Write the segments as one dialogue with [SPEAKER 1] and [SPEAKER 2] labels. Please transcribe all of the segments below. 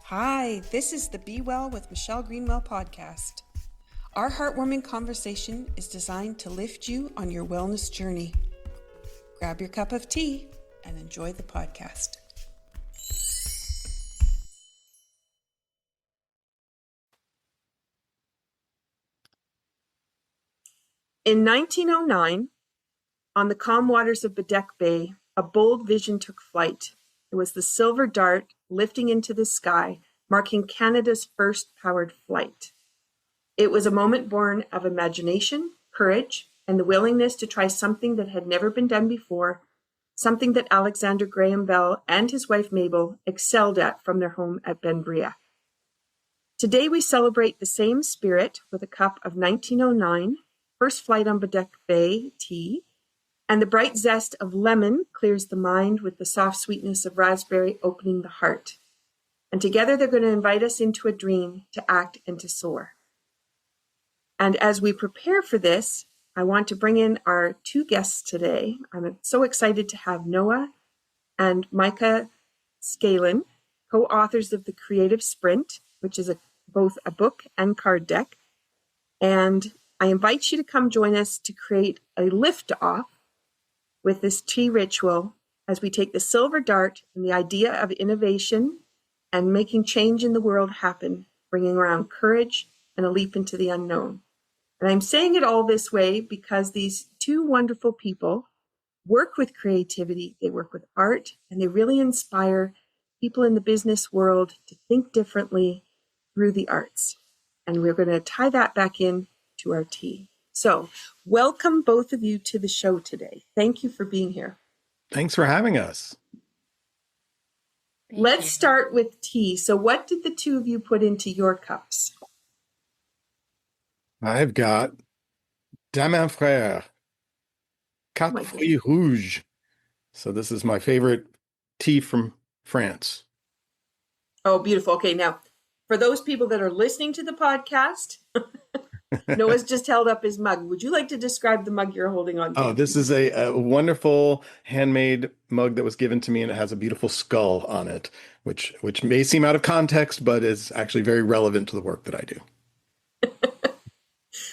[SPEAKER 1] Hi, this is the Be Well with Michelle Greenwell podcast. Our heartwarming conversation is designed to lift you on your wellness journey. Grab your cup of tea and enjoy the podcast. In 1909, on the calm waters of Baddeck Bay, a bold vision took flight. It was the silver dart lifting into the sky, marking Canada's first powered flight. It was a moment born of imagination, courage, and the willingness to try something that had never been done before, something that Alexander Graham Bell and his wife Mabel excelled at from their home at Benbria. Today we celebrate the same spirit with a cup of 1909, first flight on Baddeck Bay tea, and the bright zest of lemon clears the mind with the soft sweetness of raspberry opening the heart. And together they're going to invite us into a dream to act and to soar. And as we prepare for this, I want to bring in our two guests today. I'm so excited to have Noah and Mica Scalin, co-authors of The Creative Sprint, which is both a book and card deck. And I invite you to come join us to create a lift-off with this tea ritual as we take the silver dart and the idea of innovation and making change in the world happen, bringing around courage and a leap into the unknown. And I'm saying it all this way because these two wonderful people work with creativity, they work with art, and they really inspire people in the business world to think differently through the arts. And we're going to tie that back in to our tea. So welcome both of you to the show today. Thank you for being here.
[SPEAKER 2] Thanks for having us.
[SPEAKER 1] Let's start with tea. So what did the two of you put into your cups?
[SPEAKER 2] I've got Dame Frère, Quatre Fruits Rouges. So this is my favorite tea from France.
[SPEAKER 1] Oh, beautiful. Okay, now, for those people that are listening to the podcast, Noah's just held up his mug. Would you like to describe the mug you're holding on to?
[SPEAKER 2] Oh, this is a wonderful handmade mug that was given to me, and it has a beautiful skull on it, which may seem out of context, but is actually very relevant to the work that I do.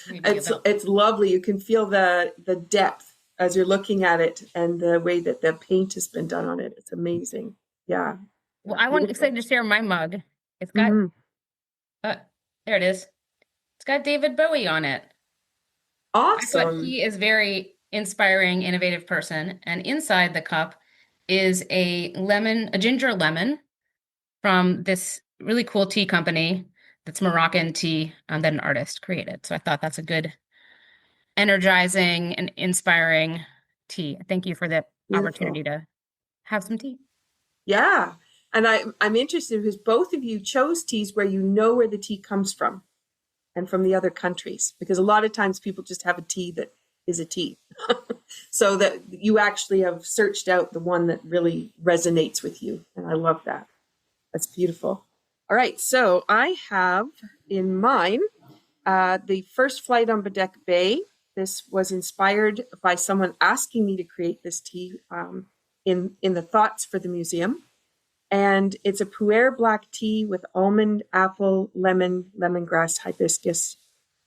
[SPEAKER 1] It's lovely. You can feel the depth as you're looking at it and the way that the paint has been done on it. It's amazing. Yeah.
[SPEAKER 3] Well, I want to share my mug. It's got, there it is. It's got David Bowie on it.
[SPEAKER 1] Awesome.
[SPEAKER 3] I thought he is very inspiring, innovative person. And inside the cup is a ginger lemon from this really cool tea company that's Moroccan tea that an artist created. So I thought that's a good, energizing and inspiring tea. Thank you for the opportunity to have some tea.
[SPEAKER 1] Yeah. And I'm interested because both of you chose teas where you know where the tea comes from and from the other countries, because a lot of times people just have a tea that is a tea. So that you actually have searched out the one that really resonates with you. And I love that. That's beautiful. All right. So I have in mine the first flight on Baddeck Bay. This was inspired by someone asking me to create this tea in the thoughts for the museum. And it's a pu'er black tea with almond, apple, lemon, lemongrass, hibiscus,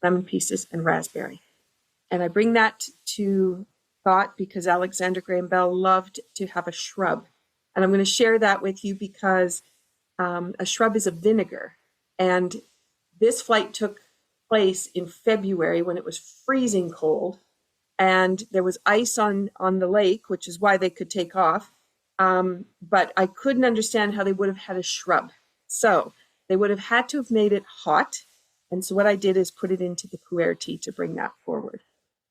[SPEAKER 1] lemon pieces, and raspberry. And I bring that to thought because Alexander Graham Bell loved to have a shrub. And I'm going to share that with you because a shrub is a vinegar. And this flight took place in February when it was freezing cold. And there was ice on the lake, which is why they could take off. But I couldn't understand how they would have had a shrub. So they would have had to have made it hot. And so what I did is put it into the pu'er tea to bring that forward.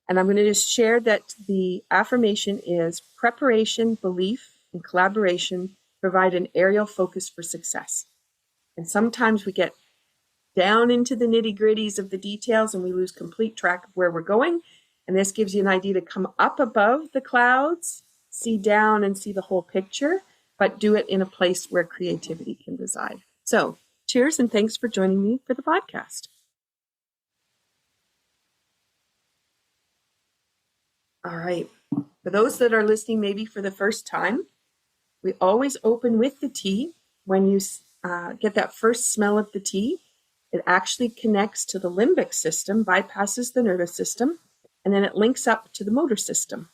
[SPEAKER 1] And I'm going to just share that the affirmation is preparation, belief, and collaboration provide an aerial focus for success. And sometimes we get down into the nitty-gritties of the details and we lose complete track of where we're going. And this gives you an idea to come up above the clouds, see down and see the whole picture, but do it in a place where creativity can reside. So cheers and thanks for joining me for the podcast. All right. For those that are listening maybe for the first time, we always open with the tea. When you get that first smell of the tea, it actually connects to the limbic system, bypasses the nervous system, and then it links up to the motor system.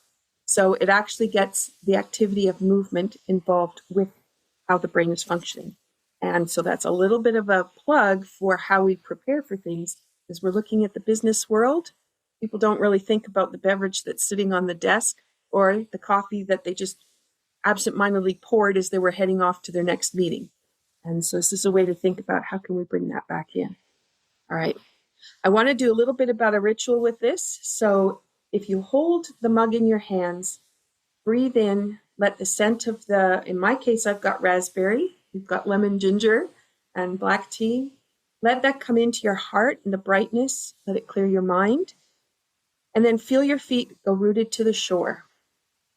[SPEAKER 1] So it actually gets the activity of movement involved with how the brain is functioning. And so that's a little bit of a plug for how we prepare for things. As we're looking at the business world, people don't really think about the beverage that's sitting on the desk or the coffee that they just absentmindedly poured as they were heading off to their next meeting. And so this is a way to think about how can we bring that back in. All right. I want to do a little bit about a ritual with this. So if you hold the mug in your hands, breathe in, let the scent of in my case, I've got raspberry, you've got lemon ginger and black tea. Let that come into your heart and the brightness, let it clear your mind. And then feel your feet go rooted to the shore,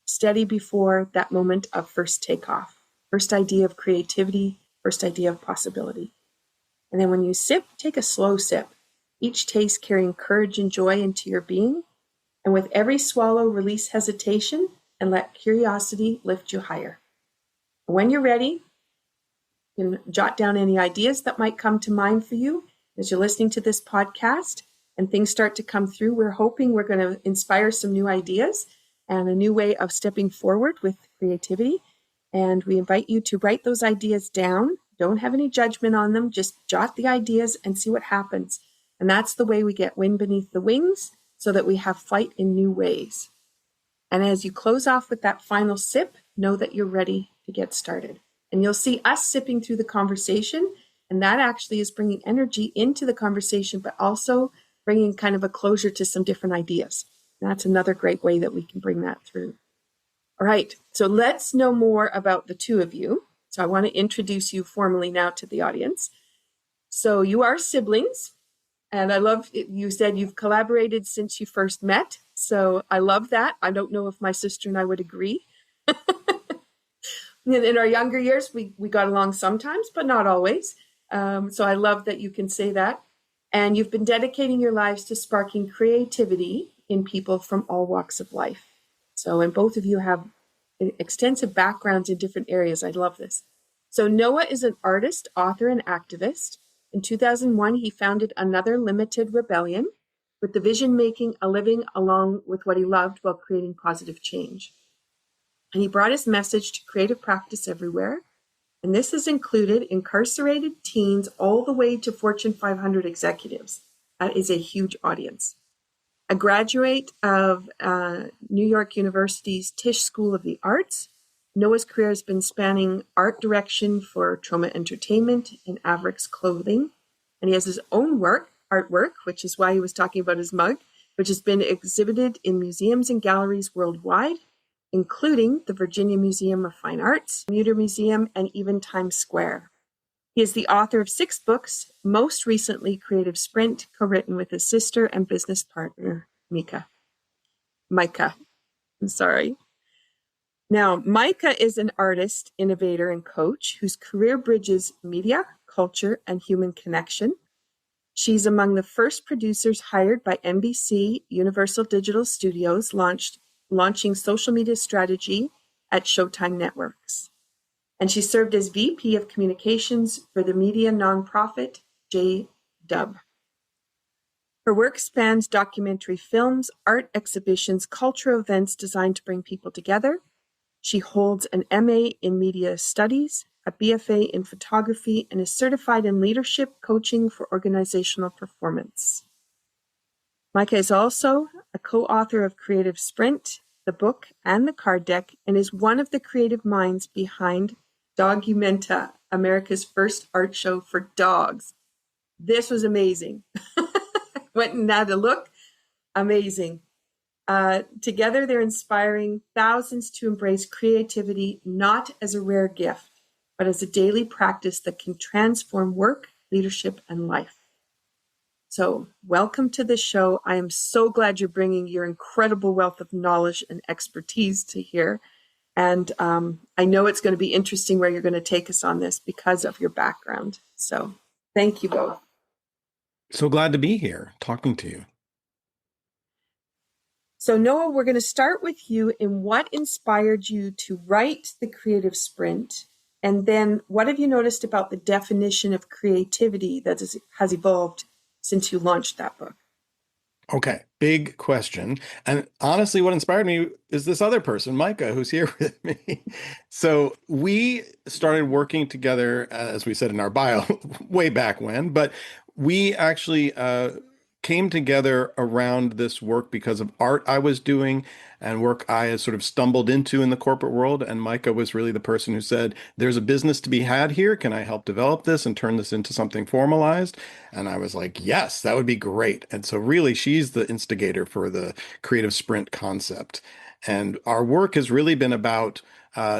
[SPEAKER 1] steady before that moment of first takeoff, first idea of creativity, first idea of possibility. And then when you sip, take a slow sip, each taste carrying courage and joy into your being. And with every swallow, release hesitation and let curiosity lift you higher. When you're ready, you can jot down any ideas that might come to mind for you as you're listening to this podcast and things start to come through. We're hoping we're going to inspire some new ideas and a new way of stepping forward with creativity. And we invite you to write those ideas down. Don't have any judgment on them. Just jot the ideas and see what happens. And that's the way we get wind beneath the wings so that we have flight in new ways. And as you close off with that final sip, know that you're ready to get started. And you'll see us sipping through the conversation. And that actually is bringing energy into the conversation, but also bringing kind of a closure to some different ideas. And that's another great way that we can bring that through. All right, so let's know more about the two of you. So I want to introduce you formally now to the audience. So you are siblings, and I love it. You said you've collaborated since you first met. So I love that. I don't know if my sister and I would agree. In our younger years, we got along sometimes, but not always. So I love that you can say that. And you've been dedicating your lives to sparking creativity in people from all walks of life. So, and both of you have extensive backgrounds in different areas. I love this. So Noah is an artist, author, and activist. In 2001, he founded Another Limited Rebellion with the vision making a living along with what he loved while creating positive change. And he brought his message to creative practice everywhere. And this has included incarcerated teens all the way to Fortune 500 executives. That is a huge audience. A graduate of New York University's Tisch School of the Arts, Noah's career has been spanning art direction for Trauma Entertainment and Avrix Clothing. And he has his own artwork, which is why he was talking about his mug, which has been exhibited in museums and galleries worldwide, including the Virginia Museum of Fine Arts, Mutter Museum, and even Times Square. He is the author of 6 books, most recently Creative Sprint, co-written with his sister and business partner, Mica. I'm sorry. Now, Mica is an artist, innovator, and coach whose career bridges media, culture, and human connection. She's among the first producers hired by NBC Universal Digital Studios, launching social media strategy at Showtime Networks. And she served as VP of Communications for the media nonprofit J-Dub. Her work spans documentary films, art exhibitions, cultural events designed to bring people together. She holds an MA in Media Studies, a BFA in Photography, and is certified in Leadership Coaching for Organizational Performance. Mica is also a co-author of Creative Sprint, the book, and the card deck, and is one of the creative minds behind Dogumenta, America's first art show for dogs. This was amazing. Went and had a look. Amazing. Together, they're inspiring thousands to embrace creativity, not as a rare gift, but as a daily practice that can transform work, leadership, and life. So welcome to the show. I am so glad you're bringing your incredible wealth of knowledge and expertise to here. And I know it's going to be interesting where you're going to take us on this because of your background. So thank you both.
[SPEAKER 2] So glad to be here talking to you.
[SPEAKER 1] So Noah, we're going to start with you in what inspired you to write the Creative Sprint And then what have you noticed about the definition of creativity that has evolved since you launched that book?
[SPEAKER 2] Okay, big question. And honestly, what inspired me is this other person, Micah, who's here with me. So we started working together, as we said in our bio, way back when, but we actually came together around this work because of art I was doing and work I had sort of stumbled into in the corporate world. And Micah was really the person who said, there's a business to be had here. Can I help develop this and turn this into something formalized? And I was like, yes, that would be great. And so really, she's the instigator for the creative sprint concept. And our work has really been about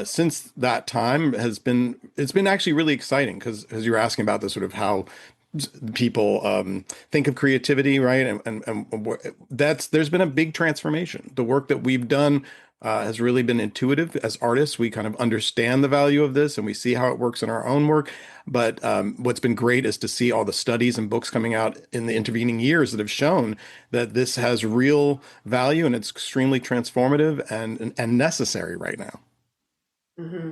[SPEAKER 2] since that time it's been actually really exciting because as you were asking about the sort of how people think of creativity, right? And there's been a big transformation. The work that we've done has really been intuitive. As artists, we kind of understand the value of this and we see how it works in our own work. But what's been great is to see all the studies and books coming out in the intervening years that have shown that this has real value and it's extremely transformative and necessary right now.
[SPEAKER 1] Mm-hmm.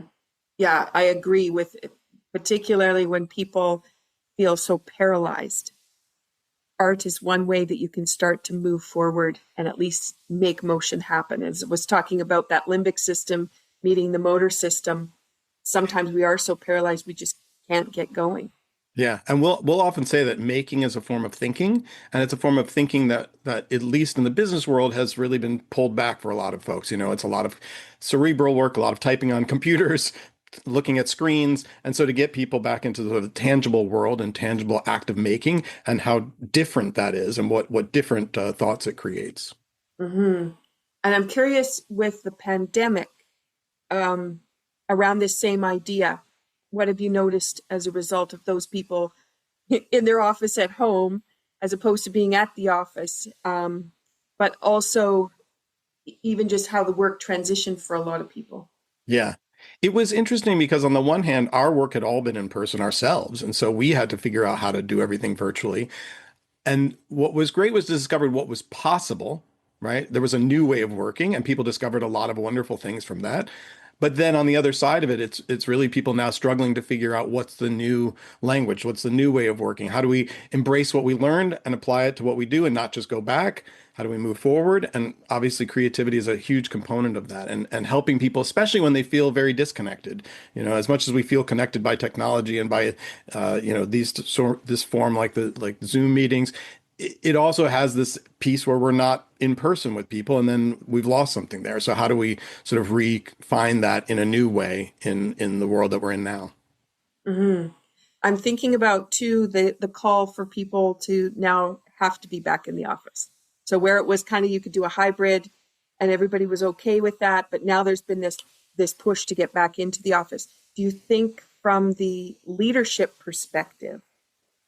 [SPEAKER 1] Yeah, I agree with it, particularly when people feel so paralyzed. Art is one way that you can start to move forward and at least make motion happen. As I was talking about that limbic system meeting the motor system, sometimes we are so paralyzed we just can't get going.
[SPEAKER 2] Yeah, and we'll often say that making is a form of thinking, and it's a form of thinking that at least in the business world has really been pulled back for a lot of folks. You know, it's a lot of cerebral work, a lot of typing on computers, looking at screens, and so to get people back into the tangible world and tangible act of making, and how different that is, and what different thoughts it creates.
[SPEAKER 1] Mm-hmm. And I'm curious with the pandemic, around this same idea. What have you noticed as a result of those people in their office at home, as opposed to being at the office? But also, even just how the work transitioned for a lot of people.
[SPEAKER 2] Yeah. It was interesting because on the one hand, our work had all been in person ourselves. And so we had to figure out how to do everything virtually. And what was great was to discover what was possible, right? There was a new way of working, and people discovered a lot of wonderful things from that. But then on the other side of it, it's really people now struggling to figure out what's the new language, what's the new way of working. How do we embrace what we learned and apply it to what we do and not just go back? How do we move forward? And obviously creativity is a huge component of that and helping people, especially when they feel very disconnected. You know, as much as we feel connected by technology and by this form like the Zoom meetings, it also has this piece where we're not in person with people and then we've lost something there. So how do we sort of refine that in a new way in the world that we're in now?
[SPEAKER 1] Mm-hmm. I'm thinking about too the call for people to now have to be back in the office. So where it was kind of you could do a hybrid and everybody was okay with that, but now there's been this push to get back into the office. Do you think from the leadership perspective,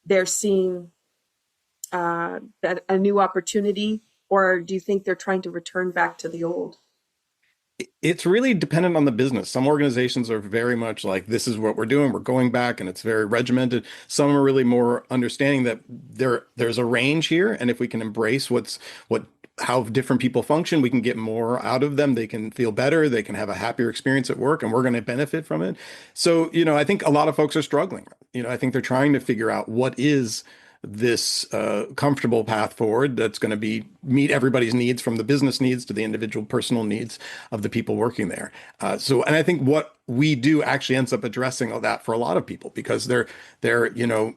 [SPEAKER 1] they're seeing that a new opportunity, or do you think they're trying to return back to the old?
[SPEAKER 2] It's really dependent on the business. Some organizations are very much like, this is what we're doing. We're going back and it's very regimented. Some are really more understanding that there's a range here. And if we can embrace how different people function, we can get more out of them. They can feel better. They can have a happier experience at work and we're going to benefit from it. So, you know, I think a lot of folks are struggling. You know, I think they're trying to figure out what is this comfortable path forward that's going to meet everybody's needs, from the business needs to the individual personal needs of the people working there. And I think what we do actually ends up addressing all that for a lot of people because they're you know,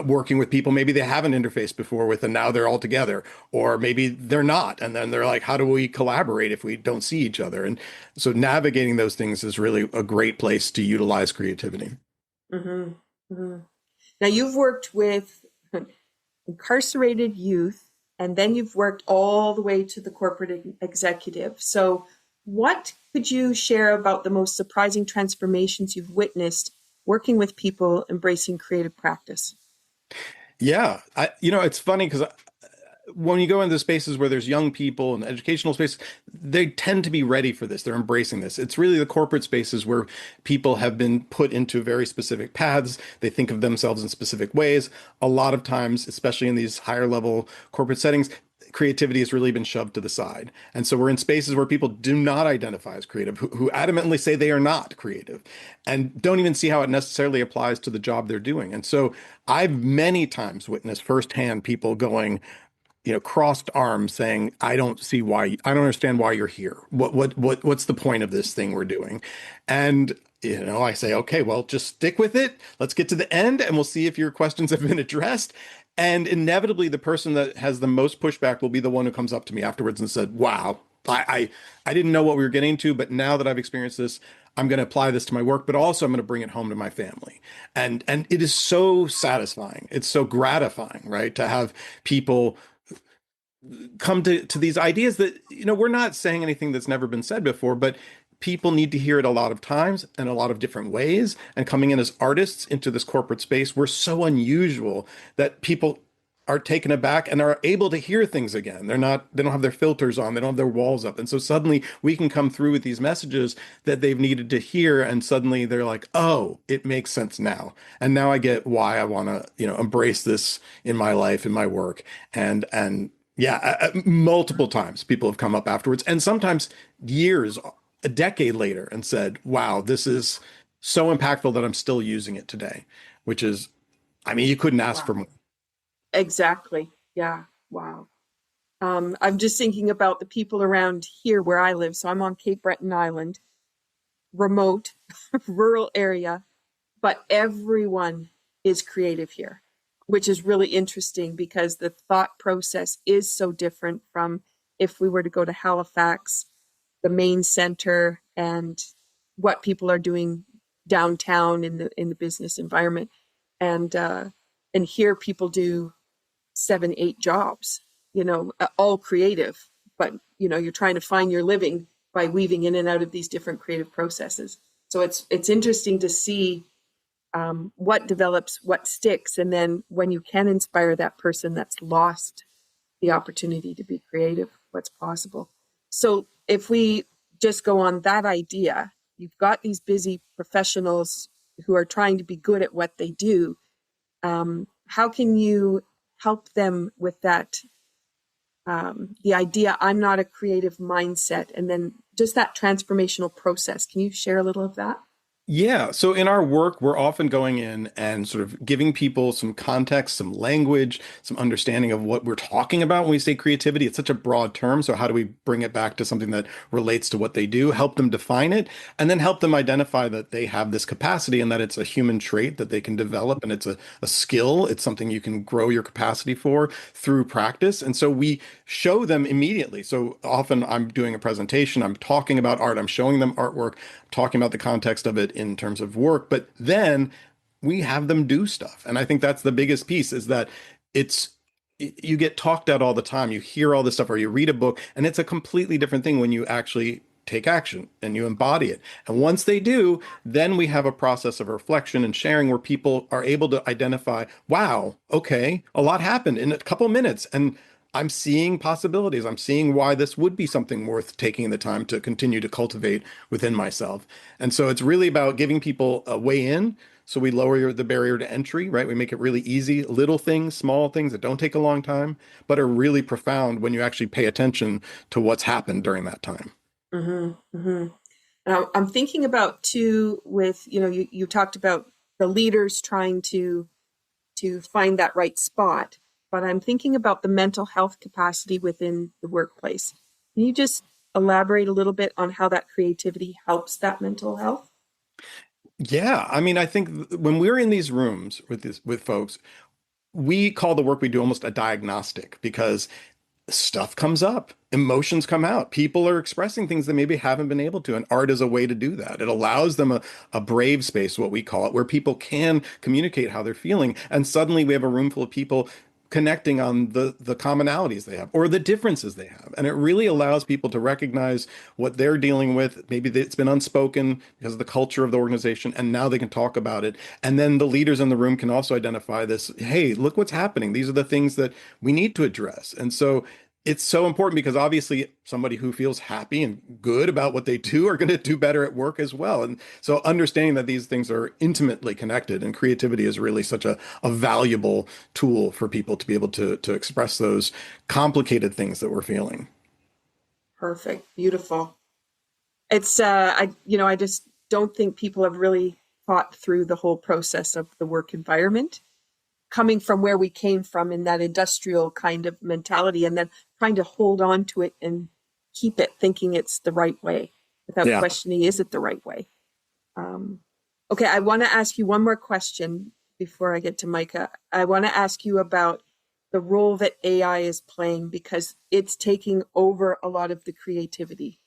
[SPEAKER 2] working with people maybe they haven't interfaced before with and now they're all together, or maybe they're not, and then they're like, how do we collaborate if we don't see each other? And so navigating those things is really a great place to utilize creativity.
[SPEAKER 1] Mm-hmm. Mm-hmm. Now you've worked with incarcerated youth, and then you've worked all the way to the corporate executive. So what could you share about the most surprising transformations you've witnessed working with people embracing creative practice?
[SPEAKER 2] Yeah, it's funny because when you go into spaces where there's young people and educational spaces, they tend to be ready for this. They're embracing this. It's really the corporate spaces where people have been put into very specific paths. They think of themselves in specific ways. A lot of times, especially in these higher level corporate settings, creativity has really been shoved to the side. And so we're in spaces where people do not identify as creative, who adamantly say they are not creative and don't even see how it necessarily applies to the job they're doing. And so I've many times witnessed firsthand people going, crossed arms saying, I don't understand why you're here. What's the point of this thing we're doing? And, I say, okay, well, just stick with it. Let's get to the end and we'll see if your questions have been addressed. And inevitably, the person that has the most pushback will be the one who comes up to me afterwards and said, wow, I didn't know what we were getting to, but now that I've experienced this, I'm going to apply this to my work, but also I'm going to bring it home to my family. And it is so satisfying. It's so gratifying, right? To have people come to these ideas that, we're not saying anything that's never been said before, but people need to hear it a lot of times in a lot of different ways. And coming in as artists into this corporate space, we're so unusual that people are taken aback and are able to hear things again. They don't have their filters on, they don't have their walls up. And so suddenly we can come through with these messages that they've needed to hear. And suddenly they're like, oh, it makes sense now. And now I get why I want to, embrace this in my life, in my work. And yeah, multiple times people have come up afterwards, and sometimes years, a decade later, and said, wow, this is so impactful that I'm still using it today, which is, you couldn't ask for more.
[SPEAKER 1] Exactly. Yeah. Wow. I'm just thinking about the people around here where I live. So I'm on Cape Breton Island, remote, rural area, but everyone is creative here, which is really interesting because the thought process is so different from if we were to go to Halifax, the main center, and what people are doing downtown in the business environment. And here people do 7, 8 jobs, all creative, but you're trying to find your living by weaving in and out of these different creative processes. So it's interesting to see what develops, what sticks, and then when you can inspire that person that's lost the opportunity to be creative, what's possible. So if we just go on that idea, you've got these busy professionals who are trying to be good at what they do. How can you help them with that? The idea, I'm not a creative mindset, and then just that transformational process. Can you share a little of that?
[SPEAKER 2] Yeah. So in our work, we're often going in and sort of giving people some context, some language, some understanding of what we're talking about when we say creativity. It's such a broad term. So how do we bring it back to something that relates to what they do, help them define it, and then help them identify that they have this capacity and that it's a human trait that they can develop, and it's a skill. It's something you can grow your capacity for through practice. And so we show them immediately. So often I'm doing a presentation, I'm talking about art, I'm showing them artwork, talking about the context of it in terms of work, but then we have them do stuff. And I think that's the biggest piece, is that you get talked at all the time. You hear all this stuff, or you read a book, and it's a completely different thing when you actually take action and you embody it. And once they do, then we have a process of reflection and sharing where people are able to identify, wow, okay, a lot happened in a couple minutes. And I'm seeing possibilities. I'm seeing why this would be something worth taking the time to continue to cultivate within myself. And so it's really about giving people a way in. So we lower the barrier to entry, right? We make it really easy. Little things, small things that don't take a long time, but are really profound when you actually pay attention to what's happened during that time.
[SPEAKER 1] Mm-hmm, mm-hmm. Now, I'm thinking about too, with, you talked about the leaders trying to find that right spot, but I'm thinking about the mental health capacity within the workplace. Can you just elaborate a little bit on how that creativity helps that mental health?
[SPEAKER 2] Yeah, I think when we're in these rooms with folks, we call the work we do almost a diagnostic, because stuff comes up, emotions come out, people are expressing things they maybe haven't been able to, and art is a way to do that. It allows them a brave space, what we call it, where people can communicate how they're feeling, and suddenly we have a room full of people connecting on the commonalities they have or the differences they have. And it really allows people to recognize what they're dealing with. Maybe it's been unspoken because of the culture of the organization, and now they can talk about it. And then the leaders in the room can also identify this. Hey, look what's happening. These are the things that we need to address. And so it's so important because obviously somebody who feels happy and good about what they do are going to do better at work as well. And so understanding that these things are intimately connected and creativity is really such a valuable tool for people to be able to express those complicated things that we're feeling.
[SPEAKER 1] Perfect. Beautiful. It's I just don't think people have really thought through the whole process of the work environment, coming from where we came from in that industrial kind of mentality, and then trying to hold on to it and keep it thinking it's the right way without
[SPEAKER 2] Yeah.
[SPEAKER 1] questioning, is it the right way? Okay, I want to ask you one more question before I get to Mica. I want to ask you about the role that AI is playing, because it's taking over a lot of the creativity.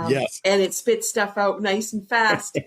[SPEAKER 2] Yes.
[SPEAKER 1] And it spits stuff out nice and fast,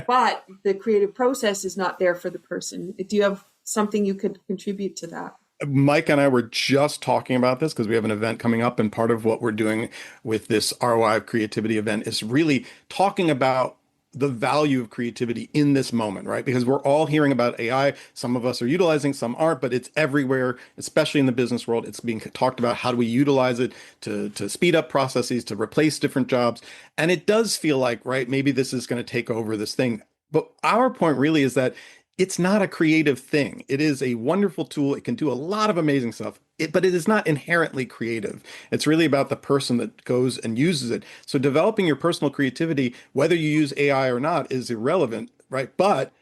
[SPEAKER 1] but the creative process is not there for the person. Do you have something you could contribute to that?
[SPEAKER 2] Mike and I were just talking about this because we have an event coming up, and part of what we're doing with this ROI of creativity event is really talking about the value of creativity in this moment, right? Because we're all hearing about AI. Some of us are utilizing, some aren't, but it's everywhere, especially in the business world. It's being talked about. How do we utilize it to speed up processes, to replace different jobs? And it does feel like, right, maybe this is going to take over this thing. But our point really is that it's not a creative thing. It is a wonderful tool. It can do a lot of amazing stuff, but it is not inherently creative. It's really about the person that goes and uses it. So developing your personal creativity, whether you use AI or not, is irrelevant, right? But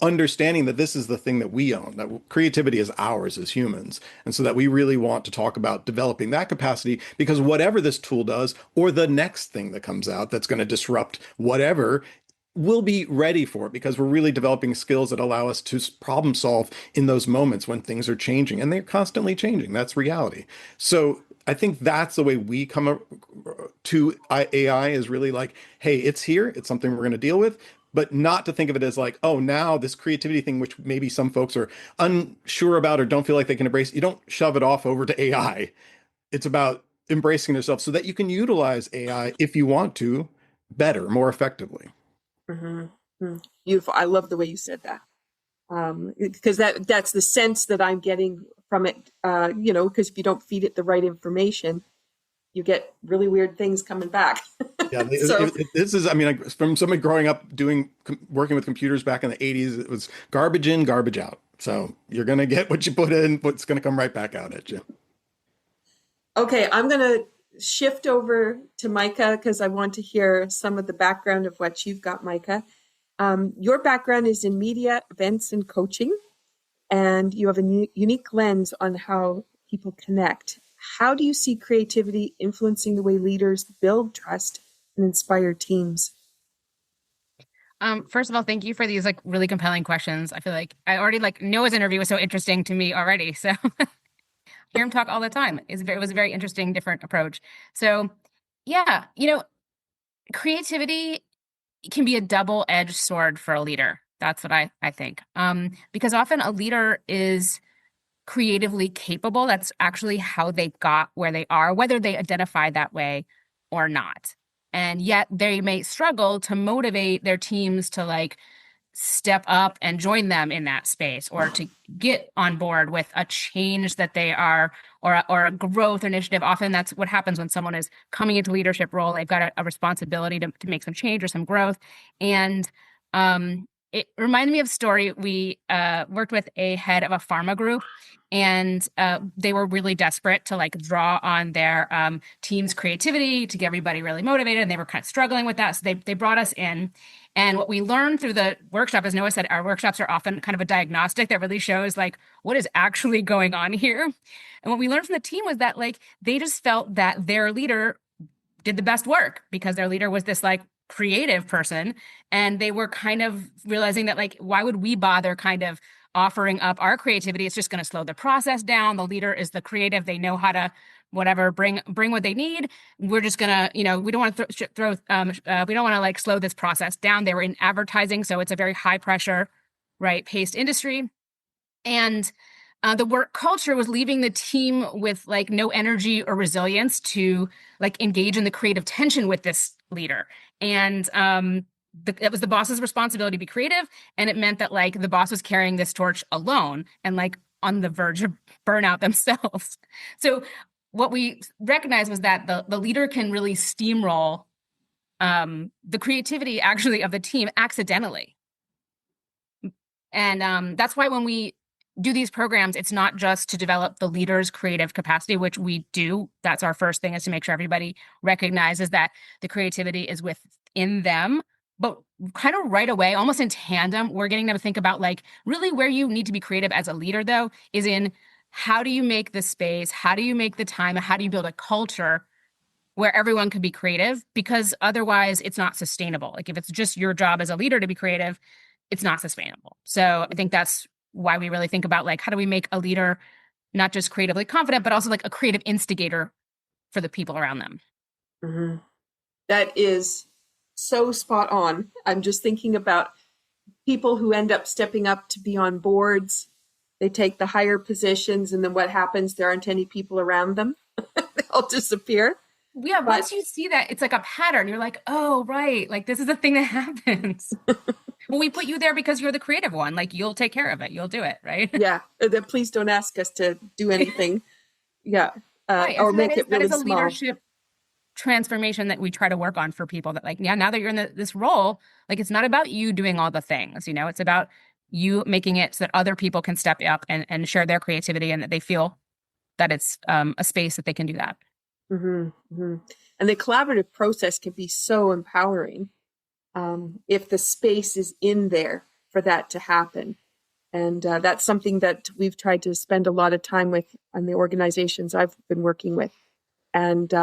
[SPEAKER 2] understanding that this is the thing that we own, that creativity is ours as humans. And so that we really want to talk about developing that capacity, because whatever this tool does, or the next thing that comes out that's going to disrupt whatever, we'll be ready for it, because we're really developing skills that allow us to problem solve in those moments when things are changing, and they're constantly changing. That's reality. So I think that's the way we come to AI, is really like, hey, it's here. It's something we're going to deal with, but not to think of it as like, oh, now this creativity thing, which maybe some folks are unsure about or don't feel like they can embrace. You don't shove it off over to AI. It's about embracing yourself so that you can utilize AI if you want to better, more effectively.
[SPEAKER 1] Mm-hmm. Beautiful. I love the way you said that. Because that's the sense that I'm getting from it. Because if you don't feed it the right information, you get really weird things coming back.
[SPEAKER 2] Yeah,
[SPEAKER 1] So
[SPEAKER 2] this is, I mean, like, from somebody growing up working with computers back in the 80s, it was garbage in, garbage out. So you're going to get what you put in, what's going to come right back out at you.
[SPEAKER 1] okay, I'm going to shift over to Mica because I want to hear some of the background of what you've got, Mica. Your background is in media, events, and coaching, and you have a unique lens on how people connect. How do you see creativity influencing the way leaders build trust and inspire teams?
[SPEAKER 3] First of all, thank you for these like really compelling questions. I feel like I already like Noah's interview was so interesting to me already. So hear him talk all the time. It was a very interesting, different approach. So yeah, creativity can be a double-edged sword for a leader. That's what I think. Because often a leader is creatively capable. That's actually how they got where they are, whether they identify that way or not. And yet they may struggle to motivate their teams to like step up and join them in that space, or to get on board with a change that they are, or a growth initiative. Often that's what happens when someone is coming into leadership role. They've got a responsibility to make some change or some growth. And it reminded me of a story. We worked with a head of a pharma group, and they were really desperate to like draw on their team's creativity to get everybody really motivated, and they were kind of struggling with that. So they brought us in. And what we learned through the workshop, as Noah said, our workshops are often kind of a diagnostic that really shows like what is actually going on here. And what we learned from the team was that like they just felt that their leader did the best work because their leader was this like creative person. And they were kind of realizing that like, why would we bother kind of offering up our creativity? It's just going to slow the process down. The leader is the creative. They know how to whatever bring what they need. We're just gonna, we don't want to we don't want to like slow this process down. They were in advertising, so it's a very high pressure, right, paced industry. And the work culture was leaving the team with like no energy or resilience to like engage in the creative tension with this leader. And it was the boss's responsibility to be creative, and it meant that like the boss was carrying this torch alone and like on the verge of burnout themselves. So what we recognized was that the leader can really steamroll the creativity actually of the team accidentally. And that's why when we do these programs, it's not just to develop the leader's creative capacity, which we do. That's our first thing, is to make sure everybody recognizes that the creativity is within them. But kind of right away, almost in tandem, we're getting them to think about like really where you need to be creative as a leader, though, is in how do you make the space? How do you make the time? How do you build a culture where everyone can be creative? Because otherwise it's not sustainable. Like if it's just your job as a leader to be creative, it's not sustainable. So I think that's why we really think about like, how do we make a leader not just creatively confident, but also like a creative instigator for the people around them.
[SPEAKER 1] Mm-hmm. That is so spot on. I'm just thinking about people who end up stepping up to be on boards. They take the higher positions, and then what happens? There aren't any people around them. They all disappear.
[SPEAKER 3] Yeah, once you see that, it's like a pattern. You're like, oh, right. Like this is a thing that happens. Well, we put you there because you're the creative one. Like you'll take care of it. You'll do it, right?
[SPEAKER 1] Yeah. Then please don't ask us to do anything. Yeah.
[SPEAKER 3] Right.
[SPEAKER 1] Or make it really
[SPEAKER 3] that is a
[SPEAKER 1] small.
[SPEAKER 3] leadership transformation that we try to work on for people, that like, yeah, now that you're in this role, like it's not about you doing all the things, you know, it's about you making it so that other people can step up and share their creativity, and that they feel that it's a space that they can do that.
[SPEAKER 1] Mm-hmm, mm-hmm. And the collaborative process can be so empowering if the space is in there for that to happen. And that's something that we've tried to spend a lot of time with on the organizations I've been working with. And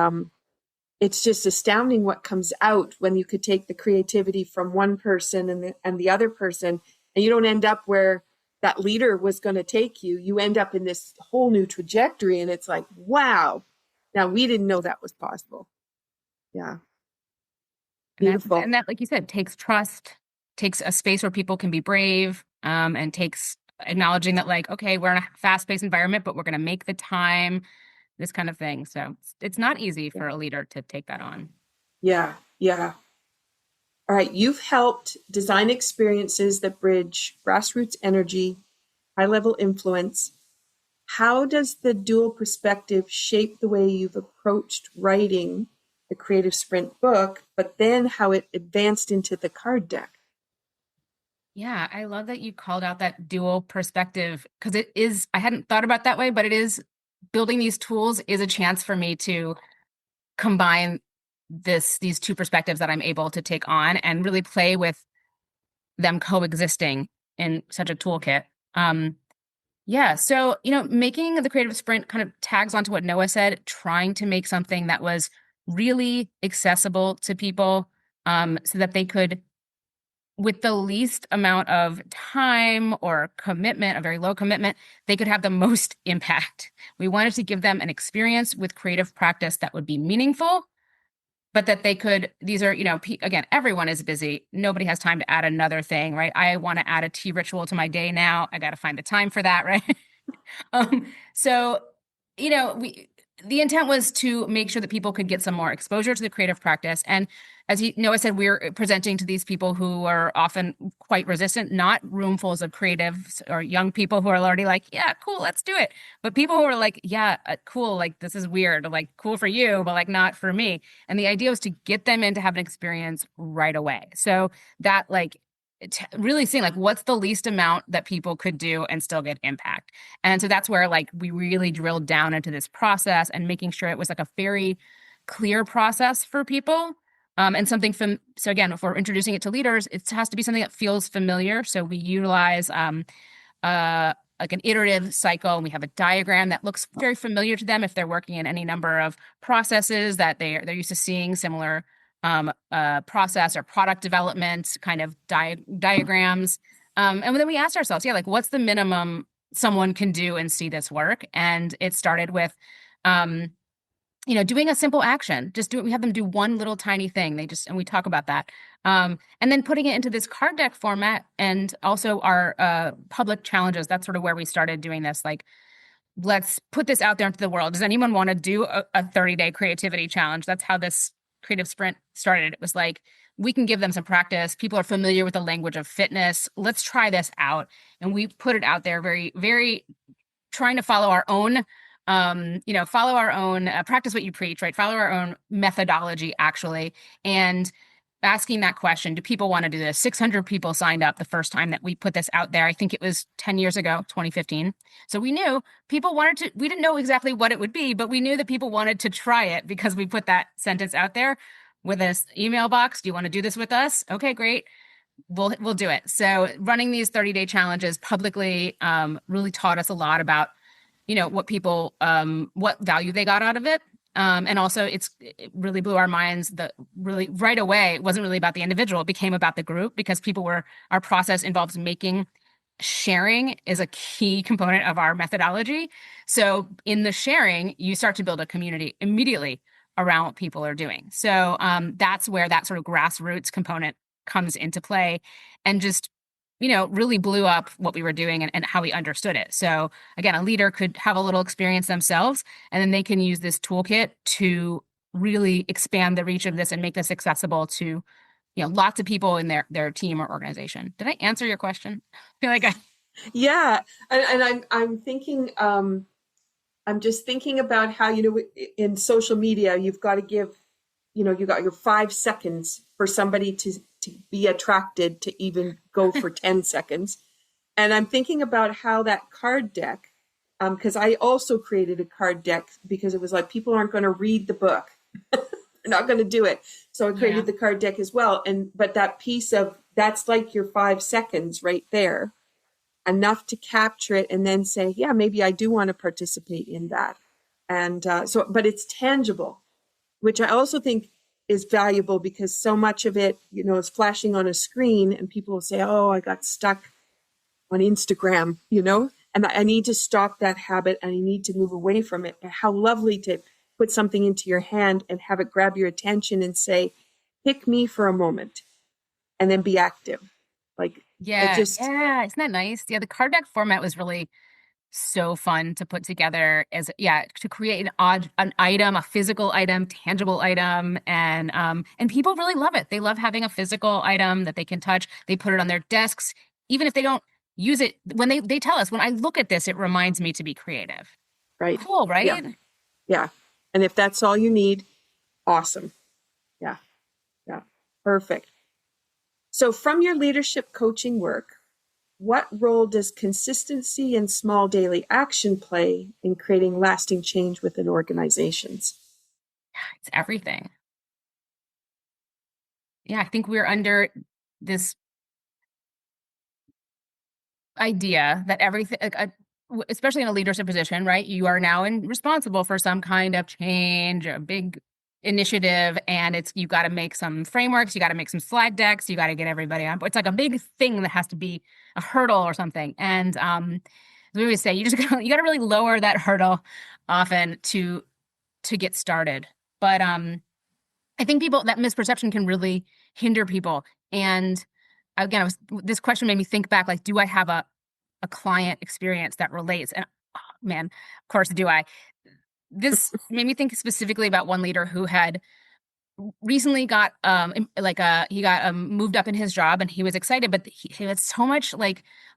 [SPEAKER 1] it's just astounding what comes out when you could take the creativity from one person and the other person, and you don't end up where that leader was going to take you. You end up in this whole new trajectory, and it's like, wow. Now, we didn't know that was possible. Yeah. Beautiful.
[SPEAKER 3] And that, like you said, takes trust, takes a space where people can be brave, and takes acknowledging that, like, okay, we're in a fast-paced environment, but we're going to make the time, this kind of thing. So it's not easy for a leader to take that on.
[SPEAKER 1] Yeah. Yeah. All right. You've helped design experiences that bridge grassroots energy, high-level influence. How does the dual perspective shape the way you've approached writing the Creative Sprint book, but then how it advanced into the card deck?
[SPEAKER 3] Yeah, I love that you called out that dual perspective, because it is, I hadn't thought about that way, but it is, building these tools is a chance for me to combine these two perspectives that I'm able to take on and really play with them coexisting in such a toolkit. Yeah, so, you know, making the Creative Sprint kind of tags onto what Noah said, trying to make something that was really accessible to people, so that they could, with the least amount of time or commitment, a very low commitment, they could have the most impact. We wanted to give them an experience with creative practice that would be meaningful, but that they could, these are, you know, again, everyone is busy. Nobody has time to add another thing, right? I want to add a tea ritual to my day now. I got to find the time for that, right? So, you know, the intent was to make sure that people could get some more exposure to the creative practice. And as Noah said, we're presenting to these people who are often quite resistant, not roomfuls of creatives or young people who are already like, yeah, cool, let's do it. But people who are like, yeah, cool, like this is weird, like cool for you, but like not for me. And the idea was to get them in to have an experience right away. So that like, really seeing like what's the least amount that people could do and still get impact. And so that's where like we really drilled down into this process and making sure it was like a very clear process for people. And something from, so again, if we're introducing it to leaders, it has to be something that feels familiar. So we utilize like an iterative cycle, and we have a diagram that looks very familiar to them if they're working in any number of processes that they're used to seeing similar process or product development kind of diagrams. And then we asked ourselves, yeah, like what's the minimum someone can do and see this work? And it started with, you know, doing a simple action, we have them do one little tiny thing. And we talk about that. And then putting it into this card deck format, and also our public challenges. That's sort of where we started doing this. Like, let's put this out there into the world. Does anyone want to do a 30-day creativity challenge? That's how this Creative Sprint started. It was like, we can give them some practice. People are familiar with the language of fitness. Let's try this out. And we put it out there very, very trying to follow our own follow our own, practice what you preach, right? Follow our own methodology, actually. And asking that question, do people want to do this? 600 people signed up the first time that we put this out there. I think it was 10 years ago, 2015. So we knew people wanted to, we didn't know exactly what it would be, but we knew that people wanted to try it because we put that sentence out there with this email box. Do you want to do this with us? Okay, great. We'll do it. So running these 30-day challenges publicly really taught us a lot about, what people, what value they got out of it. And also it really blew our minds that really right away, it wasn't really about the individual. It became about the group because our process involves sharing is a key component of our methodology. So in the sharing, you start to build a community immediately around what people are doing. So that's where that sort of grassroots component comes into play and just really blew up what we were doing and how we understood it. So again, a leader could have a little experience themselves, and then they can use this toolkit to really expand the reach of this and make this accessible to, lots of people in their team or organization. Did I answer your question? I feel like
[SPEAKER 1] Yeah. And I'm thinking, I'm just thinking about how, in social media, you've got to give, you got your 5 seconds for somebody to be attracted to even go for 10 seconds. And I'm thinking about how that card deck, because I also created a card deck because it was like, people aren't going to read the book. They're not going to do it. So I created the card deck as well. But that piece of, that's like your 5 seconds right there, enough to capture it and then say, yeah, maybe I do want to participate in that. And but it's tangible, which I also think is valuable because so much of it, is flashing on a screen and people will say, oh, I got stuck on Instagram, and I need to stop that habit and I need to move away from it. And how lovely to put something into your hand and have it grab your attention and say, pick me for a moment and then be active. Like,
[SPEAKER 3] yeah, isn't that nice? Yeah, the card deck format was really so fun to put together to create an item, a physical item, tangible item. And people really love it. They love having a physical item that they can touch. They put it on their desks, even if they don't use it. When they tell us, when I look at this, it reminds me to be creative.
[SPEAKER 1] Right.
[SPEAKER 3] Cool, right?
[SPEAKER 1] Yeah. And if that's all you need, awesome. Yeah. Yeah. Perfect. So from your leadership coaching work, what role does consistency and small daily action play in creating lasting change within organizations?
[SPEAKER 3] It's everything. Yeah, I think we're under this idea that everything, especially in a leadership position, right? You are now responsible for some kind of change, a big initiative, and you got to make some frameworks, you got to make some slide decks, you got to get everybody on board. It's like a big thing that has to be a hurdle or something. And we always say, you got to really lower that hurdle often to get started. But I think that misperception can really hinder people. And again, this question made me think back, like, do I have a client experience that relates? And oh, man, of course, do I. This made me think specifically about one leader who had recently got he got moved up in his job, and he was excited, but he had so much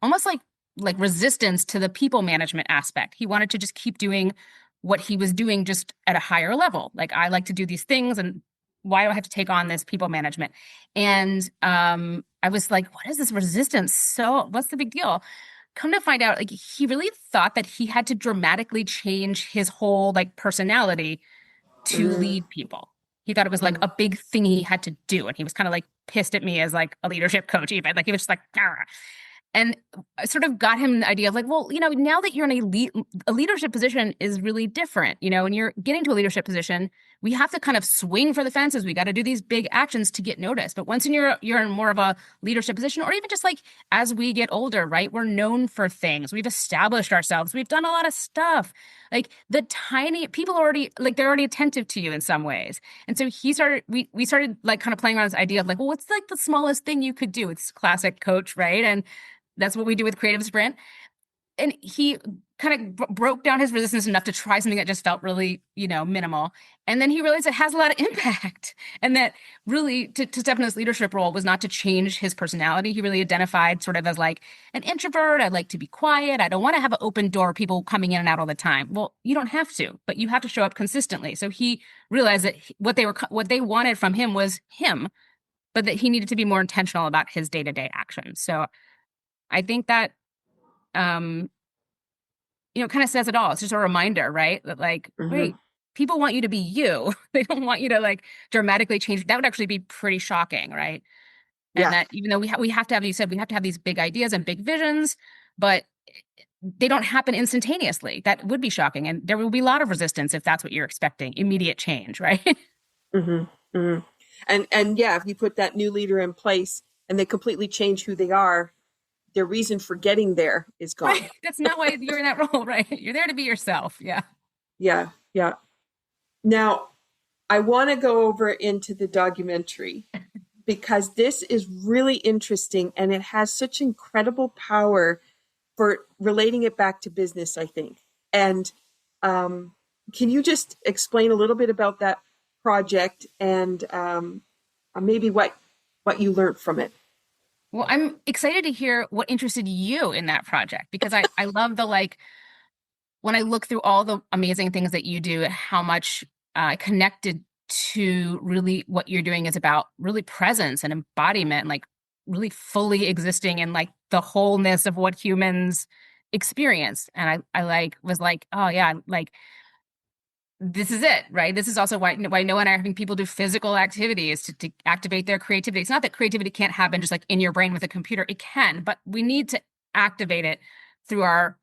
[SPEAKER 3] almost like resistance to the people management aspect. He wanted to just keep doing what he was doing just at a higher level. Like, I like to do these things, and why do I have to take on this people management? And I was like, what is this resistance? So what's the big deal? Come to find out, like, he really thought that he had to dramatically change his whole personality to lead people. He thought it was like a big thing he had to do. And he was kind of pissed at me as a leadership coach, even. He was just like, "Argh." And I sort of got him the idea of well, now that you're in a leadership position is really different. When you're getting to a leadership position, we have to kind of swing for the fences. We got to do these big actions to get noticed. But once you're in more of a leadership position, or even just as we get older, right? We're known for things. We've established ourselves. We've done a lot of stuff. The tiny people already, they're already attentive to you in some ways. And so we started kind of playing around this idea of well, what's the smallest thing you could do? It's classic coach, right? And that's what we do with Creative Sprint. and he kind of broke down his resistance enough to try something that just felt really, minimal. And then he realized it has a lot of impact, and that really to step in this leadership role was not to change his personality. He really identified sort of as like an introvert. I like to be quiet. I don't want to have an open door, people coming in and out all the time. Well, you don't have to, but you have to show up consistently. So he realized that what they wanted from him was him, but that he needed to be more intentional about his day-to-day actions. So I think that, kind of says it all. It's just a reminder, right? That like, wait, people want you to be you. They don't want you to like dramatically change. That would actually be pretty shocking, right? And that even though we have to have, you said, we have to have these big ideas and big visions, but they don't happen instantaneously. That would be shocking. And there will be a lot of resistance if that's what you're expecting, immediate change, right?
[SPEAKER 1] And yeah, if you put that new leader in place and they completely change who they are, their reason for getting there is gone.
[SPEAKER 3] Right. That's not why you're in that role, right? You're there to be yourself. Yeah.
[SPEAKER 1] Yeah. Yeah. Now, I want to go over into the documentary because this is really interesting and it has such incredible power for relating it back to business, I think. And can you just explain a little bit about that project and maybe what you learned from it?
[SPEAKER 3] Well, I'm excited to hear what interested you in that project, because I love when I look through all the amazing things that you do, how much connected to really what you're doing is about really presence and embodiment, and like really fully existing in like the wholeness of what humans experience. And I was like, oh yeah, like this is it, right? This is also why Noah and I are having people do physical activities to activate their creativity. It's not that creativity can't happen just like in your brain with a computer. It can, but we need to activate it through our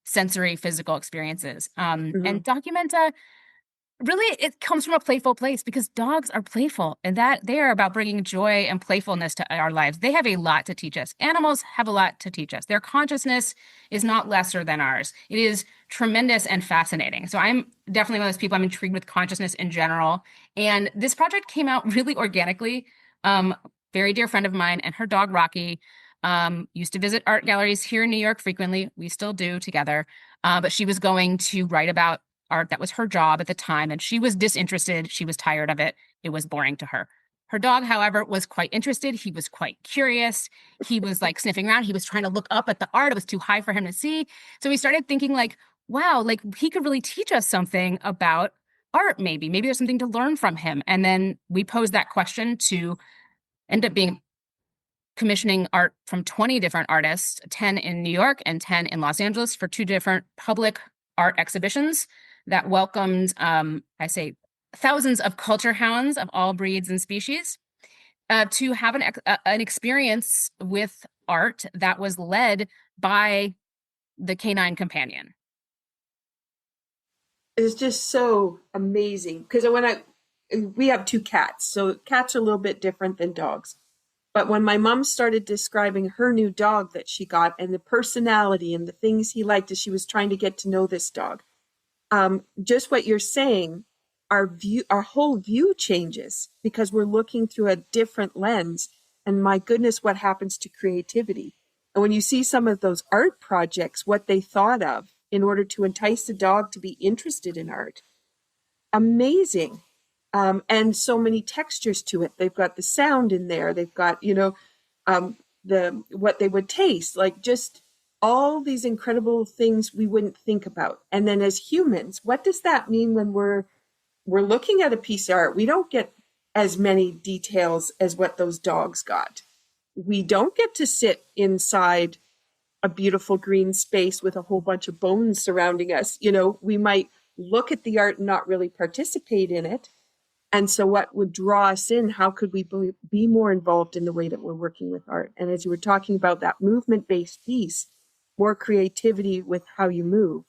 [SPEAKER 3] sensory physical experiences. And Documenta, really, it comes from a playful place because dogs are playful, and that they are about bringing joy and playfulness to our lives. They have a lot to teach us. Animals have a lot to teach us. Their consciousness is not lesser than ours. It is tremendous and fascinating. So I'm definitely one of those people. I'm intrigued with consciousness in general. And this project came out really organically. Very dear friend of mine and her dog, Rocky, used to visit art galleries here in New York frequently. We still do together. But she was going to write about art. That was her job at the time, and she was disinterested. She was tired of it. It was boring to her. Her dog, however, was quite interested. He was quite curious. He was like sniffing around. He was trying to look up at the art. It was too high for him to see. So we started thinking like, wow, like he could really teach us something about art, maybe. Maybe there's something to learn from him. And then we posed that question to end up being commissioning art from 20 different artists, 10 in New York and 10 in Los Angeles, for 2 different public art exhibitions that welcomed, I say, thousands of culture hounds of all breeds and species to have an experience with art that was led by the canine companion.
[SPEAKER 1] It's just so amazing because we have 2 cats, so cats are a little bit different than dogs. But when my mom started describing her new dog that she got and the personality and the things he liked as she was trying to get to know this dog, just what you're saying, our whole view changes because we're looking through a different lens. And my goodness, what happens to creativity? And when you see some of those art projects, what they thought of in order to entice the dog to be interested in art, amazing. And so many textures to it. They've got the sound in there. They've got, what they would taste, like just all these incredible things we wouldn't think about. And then as humans, what does that mean when we're looking at a piece of art? We don't get as many details as what those dogs got. We don't get to sit inside a beautiful green space with a whole bunch of bones surrounding us. We might look at the art and not really participate in it. And so what would draw us in? How could we be more involved in the way that we're working with art? And as you were talking about that movement-based piece, more creativity with how you move.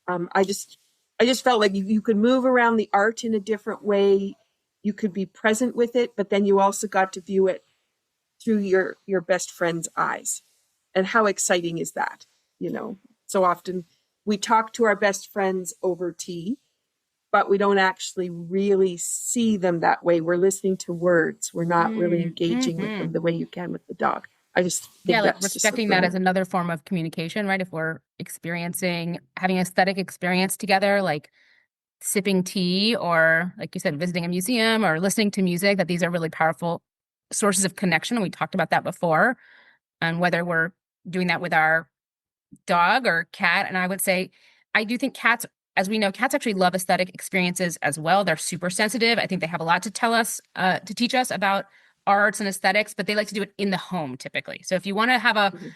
[SPEAKER 1] I just felt like you could move around the art in a different way. You could be present with it, but then you also got to view it through your best friend's eyes. And how exciting is that? So often we talk to our best friends over tea, but we don't actually really see them that way. We're listening to words. We're not really engaging with them the way you can with the dog. I just
[SPEAKER 3] Yeah,
[SPEAKER 1] think
[SPEAKER 3] like
[SPEAKER 1] that's just so
[SPEAKER 3] respecting that as
[SPEAKER 1] brilliant.
[SPEAKER 3] another form of communication, right? If we're having an aesthetic experience together, like sipping tea or, like you said, visiting a museum or listening to music, that these are really powerful sources of connection. And we talked about that before, and whether we're doing that with our dog or cat. And I would say, I do think cats, as we know, cats actually love aesthetic experiences as well. They're super sensitive. I think they have a lot to tell us, to teach us about arts and aesthetics, but they like to do it in the home typically. So if you want to have
[SPEAKER 1] Mhm.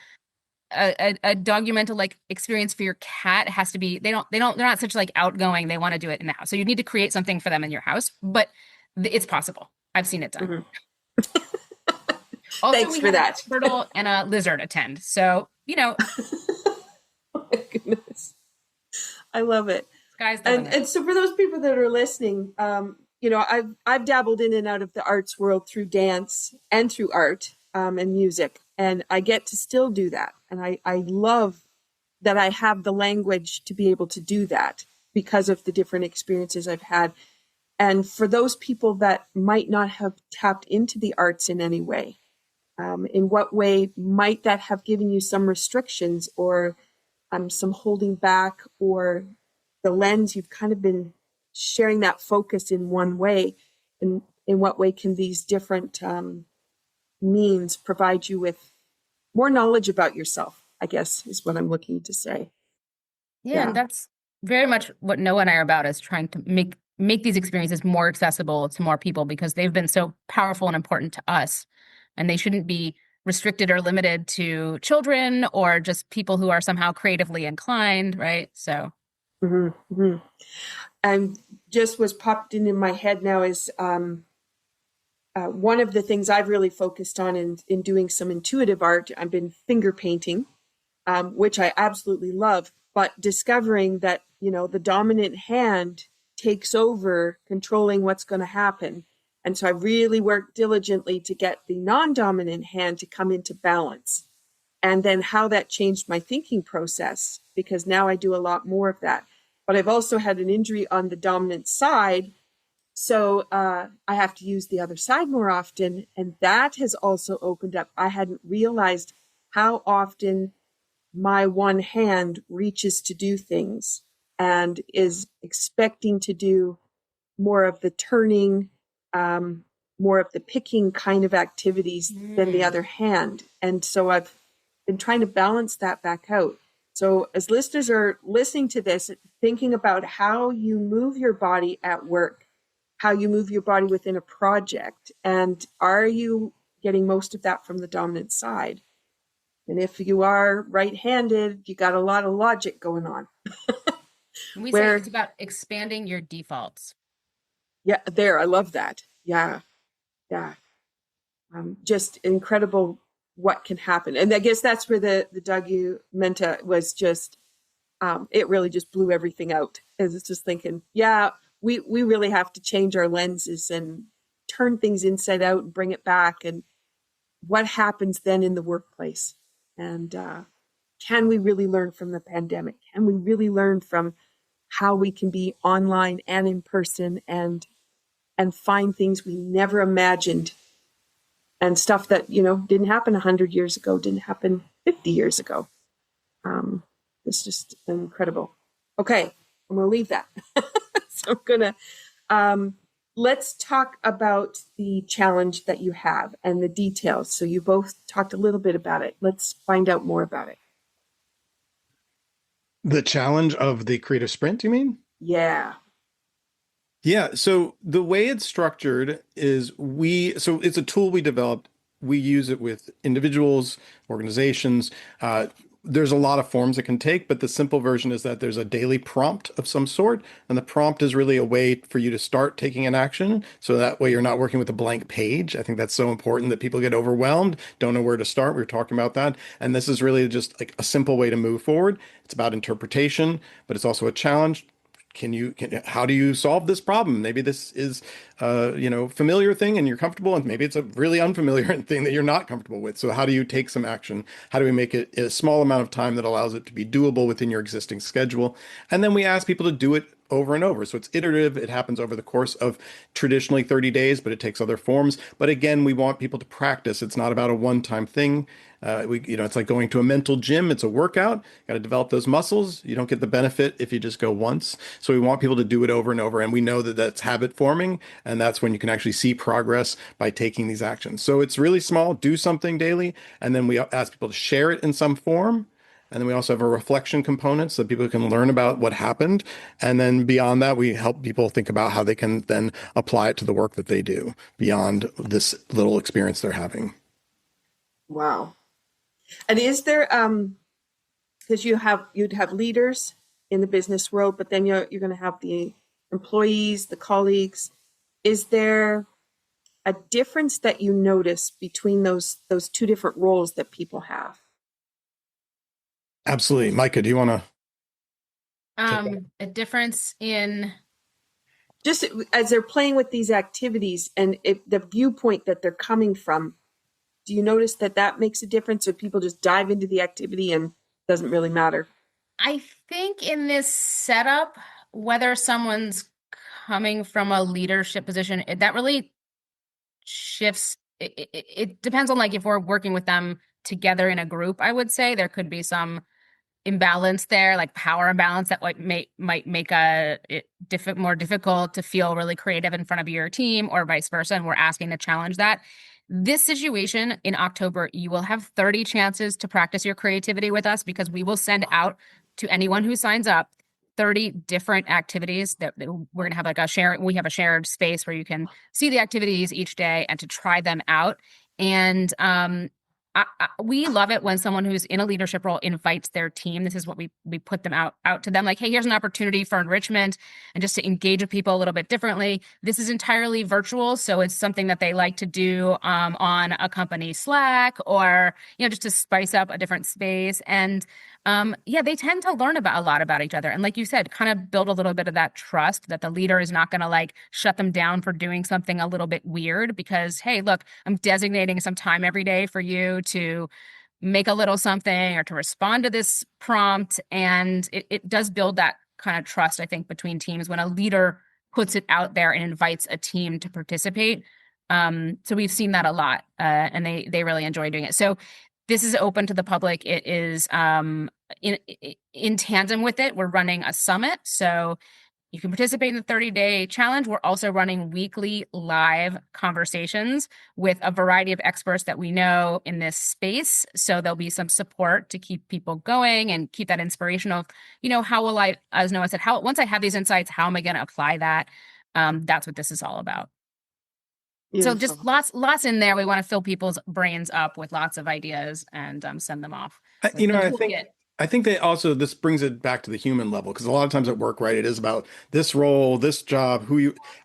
[SPEAKER 3] a documental like experience for your cat, it has to be, they're not such like outgoing. They want to do it in the house. So you need to create something for them in your house, but it's possible. I've seen it done.
[SPEAKER 1] Mhm.
[SPEAKER 3] Also,
[SPEAKER 1] Thanks
[SPEAKER 3] we
[SPEAKER 1] for
[SPEAKER 3] had a
[SPEAKER 1] that.
[SPEAKER 3] turtle and a lizard attend. So,
[SPEAKER 1] Oh my goodness. I love it.
[SPEAKER 3] sky's the limit.
[SPEAKER 1] And so for those people that are listening, I've dabbled in and out of the arts world through dance and through art, and music, and I get to still do that. And I love that I have the language to be able to do that because of the different experiences I've had. And for those people that might not have tapped into the arts in any way, in what way might that have given you some restrictions or some holding back, or the lens you've kind of been sharing that focus in one way? And in what way can these different means provide you with more knowledge about yourself, I guess is what I'm looking to say.
[SPEAKER 3] Yeah, and
[SPEAKER 1] Yeah.
[SPEAKER 3] that's very much what Noah and I are about, is trying to make these experiences more accessible to more people, because they've been so powerful and important to us, and they shouldn't be restricted or limited to children or just people who are somehow creatively inclined, right? So,
[SPEAKER 1] hmm hmm And just was popped in my head now is one of the things I've really focused on in doing some intuitive art. I've been finger painting, which I absolutely love, but discovering that, the dominant hand takes over controlling what's going to happen. And so I really worked diligently to get the non-dominant hand to come into balance. And then how that changed my thinking process, because now I do a lot more of that. But I've also had an injury on the dominant side. So I have to use the other side more often. And that has also opened up. I hadn't realized how often my one hand reaches to do things and is expecting to do more of the turning, more of the picking kind of activities than the other hand. And so I've been trying to balance that back out. So as listeners are listening to this, thinking about how you move your body at work, how you move your body within a project, and are you getting most of that from the dominant side? And if you are right-handed, you got a lot of logic going on.
[SPEAKER 3] we say it's
[SPEAKER 1] Where,
[SPEAKER 3] about expanding your defaults.
[SPEAKER 1] yeah, there, I love that. Yeah, yeah. Just incredible what can happen. And I guess that's where the Documenta was just, it really just blew everything out. It's just thinking, yeah, we really have to change our lenses and turn things inside out and bring it back. And what happens then in the workplace? And can we really learn from the pandemic? Can we really learn from how we can be online and in person and find things we never imagined, and stuff that didn't happen 100 years ago, didn't happen 50 years ago. It's just incredible. Okay, I'm gonna leave that. So I'm gonna let's talk about the challenge that you have and the details. So you both talked a little bit about it. Let's find out more about it.
[SPEAKER 2] The challenge of the creative sprint, you mean?
[SPEAKER 1] Yeah.
[SPEAKER 2] Yeah, so the way it's structured is so it's a tool we developed. We use it with individuals, organizations. There's a lot of forms it can take, but the simple version is that there's a daily prompt of some sort. And the prompt is really a way for you to start taking an action. So that way you're not working with a blank page. I think that's so important that people get overwhelmed, don't know where to start. We were talking about that. And this is really just like a simple way to move forward. It's about interpretation, but it's also a challenge. How do you solve this problem? Maybe this is familiar thing and you're comfortable, and maybe it's a really unfamiliar thing that you're not comfortable with. So how do you take some action? How do we make it a small amount of time that allows it to be doable within your existing schedule? And then we ask people to do it over and over. So it's iterative. It happens over the course of traditionally 30 days, but it takes other forms. But again, we want people to practice. It's not about a one-time thing. It's like going to a mental gym. It's a workout. Got to develop those muscles. You don't get the benefit if you just go once. So we want people to do it over and over. And we know that that's habit forming. And that's when you can actually see progress by taking these actions. So it's really small. Do something daily. And then we ask people to share it in some form. And then we also have a reflection component so people can learn about what happened. And then beyond that, we help people think about how they can then apply it to the work that they do beyond this little experience they're having.
[SPEAKER 1] Wow. And is there, because you'd have leaders in the business world, but then you're going to have the employees, the colleagues. Is there a difference that you notice between those two different roles that people have?
[SPEAKER 2] Absolutely. Mica, do you want to?
[SPEAKER 3] A difference in
[SPEAKER 1] Just as they're playing with these activities and the viewpoint that they're coming from, do you notice that makes a difference, or people just dive into the activity and it doesn't really matter?
[SPEAKER 3] I think in this setup, whether someone's coming from a leadership position, that really shifts. It depends on like if we're working with them together in a group, I would say there could be some imbalance there, like power imbalance that might make it more difficult to feel really creative in front of your team, or vice versa. And we're asking to challenge that. This situation in October, you will have 30 chances to practice your creativity with us, because we will send out to anyone who signs up 30 different activities that we're going to have we have a shared space where you can see the activities each day and to try them out. And we love it when someone who's in a leadership role invites their team. This is what we put them out to them, like, hey, here's an opportunity for enrichment and just to engage with people a little bit differently. This is entirely virtual, so it's something that they like to do on a company Slack, or just to spice up a different space. And they tend to learn a lot about each other. And like you said, kind of build a little bit of that trust that the leader is not going to like shut them down for doing something a little bit weird, because, hey, look, I'm designating some time every day for you to make a little something or to respond to this prompt. And it does build that kind of trust, I think, between teams when a leader puts it out there and invites a team to participate. So we've seen that a lot, and they really enjoy doing it. So this is open to the public. It is in tandem with it, we're running a summit. So you can participate in the 30-day challenge. We're also running weekly live conversations with a variety of experts that we know in this space. So there'll be some support to keep people going and keep that inspiration of, how will I, as Noah said, once I have these insights, how am I going to apply that? That's what this is all about. Beautiful. So just lots in there. We want to fill people's brains up with lots of ideas and send them off.
[SPEAKER 2] I think they also, this brings it back to the human level, because a lot of times at work, right, it is about this role, this job,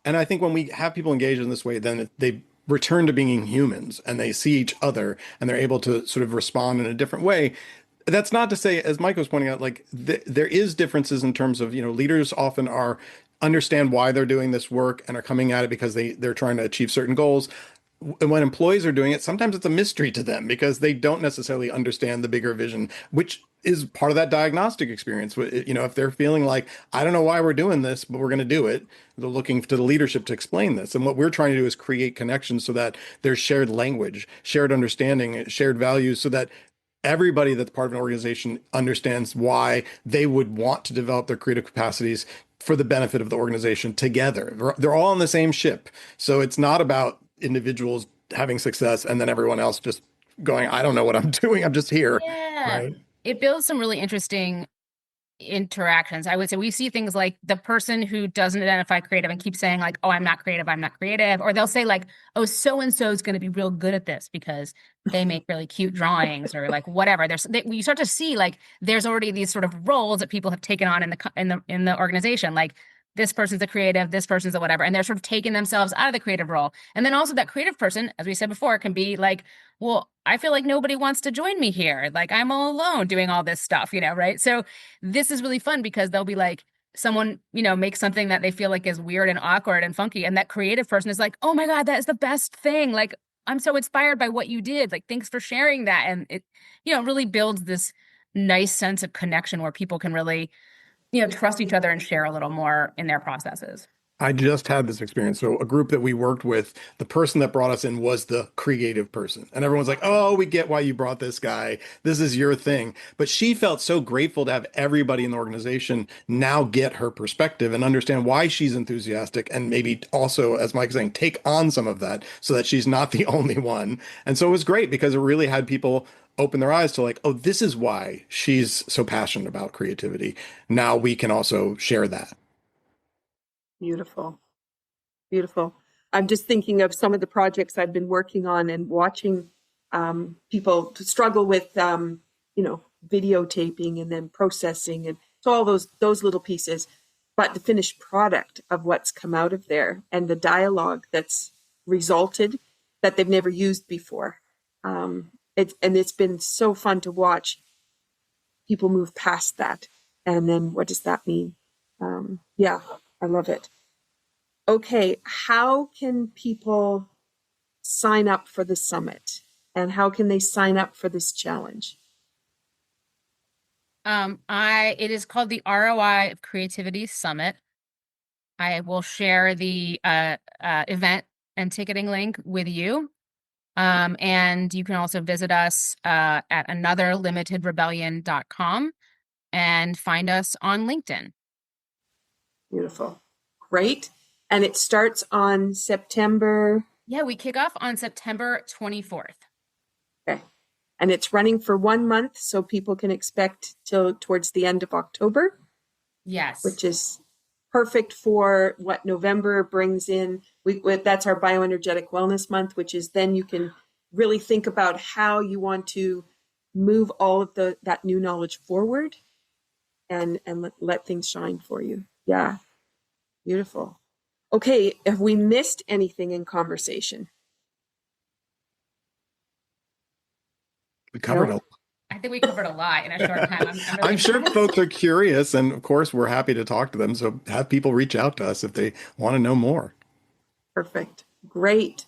[SPEAKER 2] and I think when we have people engaged in this way, then they return to being humans and they see each other and they're able to sort of respond in a different way. That's not to say, as Mike was pointing out, like there is differences in terms of, leaders often understand why they're doing this work and are coming at it because they're trying to achieve certain goals. And when employees are doing it, sometimes it's a mystery to them because they don't necessarily understand the bigger vision, which is part of that diagnostic experience. If they're feeling like, I don't know why we're doing this, but we're going to do it, they're looking to the leadership to explain this. And what we're trying to do is create connections so that there's shared language, shared understanding, shared values, so that everybody that's part of an organization understands why they would want to develop their creative capacities for the benefit of the organization together. They're all on the same ship. So it's not about individuals having success and then everyone else just going, I don't know what I'm doing, I'm just here.
[SPEAKER 3] Yeah.
[SPEAKER 2] Right?
[SPEAKER 3] It builds some really interesting interactions. I would say we see things like the person who doesn't identify creative and keeps saying like, oh, I'm not creative. Or they'll say like, oh, so-and-so is going to be real good at this because they make really cute drawings, or like whatever. You start to see like there's already these sort of roles that people have taken on in the organization. Like, this person's a creative, this person's a whatever. And they're sort of taking themselves out of the creative role. And then also that creative person, as we said before, can be like, well, I feel like nobody wants to join me here. Like, I'm all alone doing all this stuff, right? So this is really fun because they'll be like, someone, makes something that they feel like is weird and awkward and funky. And that creative person is like, oh my God, that is the best thing. Like, I'm so inspired by what you did. Like, thanks for sharing that. And it, really builds this nice sense of connection where people can really trust each other and share a little more in their processes.
[SPEAKER 2] I just had this experience. So a group that we worked with, the person that brought us in was the creative person. And everyone's like, oh, we get why you brought this guy. This is your thing. But she felt so grateful to have everybody in the organization now get her perspective and understand why she's enthusiastic, and maybe also, as Mike's saying, take on some of that so that she's not the only one. And so it was great because it really had people open their eyes to like, oh, this is why she's so passionate about creativity. Now we can also share that.
[SPEAKER 1] Beautiful. Beautiful. I'm just thinking of some of the projects I've been working on and watching people struggle with, videotaping and then processing, and so all those little pieces. But the finished product of what's come out of there and the dialogue that's resulted that they've never used before. It's been so fun to watch people move past that. And then what does that mean? I love it. Okay, how can people sign up for the summit? And how can they sign up for this challenge?
[SPEAKER 3] It is called the ROI of Creativity Summit. I will share the event and ticketing link with you. And you can also visit us at anotherlimitedrebellion.com and find us on LinkedIn.
[SPEAKER 1] Beautiful. Great. And it starts on September.
[SPEAKER 3] Yeah, we kick off on September 24th.
[SPEAKER 1] Okay. And it's running for 1 month, so people can expect till towards the end of October.
[SPEAKER 3] Yes.
[SPEAKER 1] Which is perfect for what November brings in. That's our bioenergetic wellness month, which is then you can really think about how you want to move all of that new knowledge forward and let things shine for you. Yeah. Beautiful. Okay. Have we missed anything in conversation?
[SPEAKER 2] We covered a
[SPEAKER 3] I think we covered a lot in a short time.
[SPEAKER 2] I'm sure folks are curious, and of course, we're happy to talk to them. So have people reach out to us if they want to know more.
[SPEAKER 1] Perfect. Great.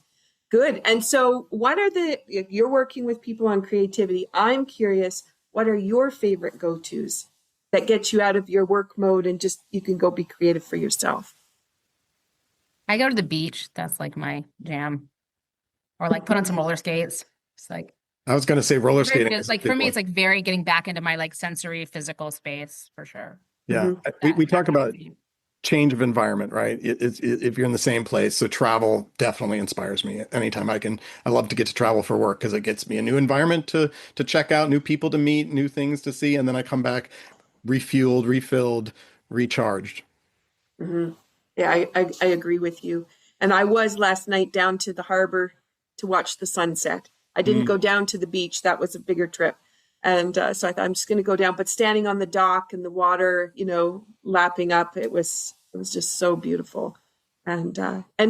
[SPEAKER 1] Good. And so if you're working with people on creativity, I'm curious, what are your favorite go-tos that get you out of your work mode and just you can go be creative for yourself?
[SPEAKER 3] I go to the beach. That's like my jam. Or like put on some roller skates. It's like,
[SPEAKER 2] I was going to say roller skating.
[SPEAKER 3] Like for me, it's like very getting back into my like sensory physical space for sure.
[SPEAKER 2] Yeah. We talk about change of environment, right? If you're in the same place. So travel definitely inspires me. Anytime I love to get to travel for work because it gets me a new environment to check out, new people to meet, new things to see. And then I come back refueled, refilled, recharged.
[SPEAKER 1] Mm-hmm. Yeah, I agree with you. And I was last night down to the harbor to watch the sunset. I didn't go down to the beach. That was a bigger trip. And so I thought I'm just going to go down, but standing on the dock and the water, lapping up, it was just so beautiful. And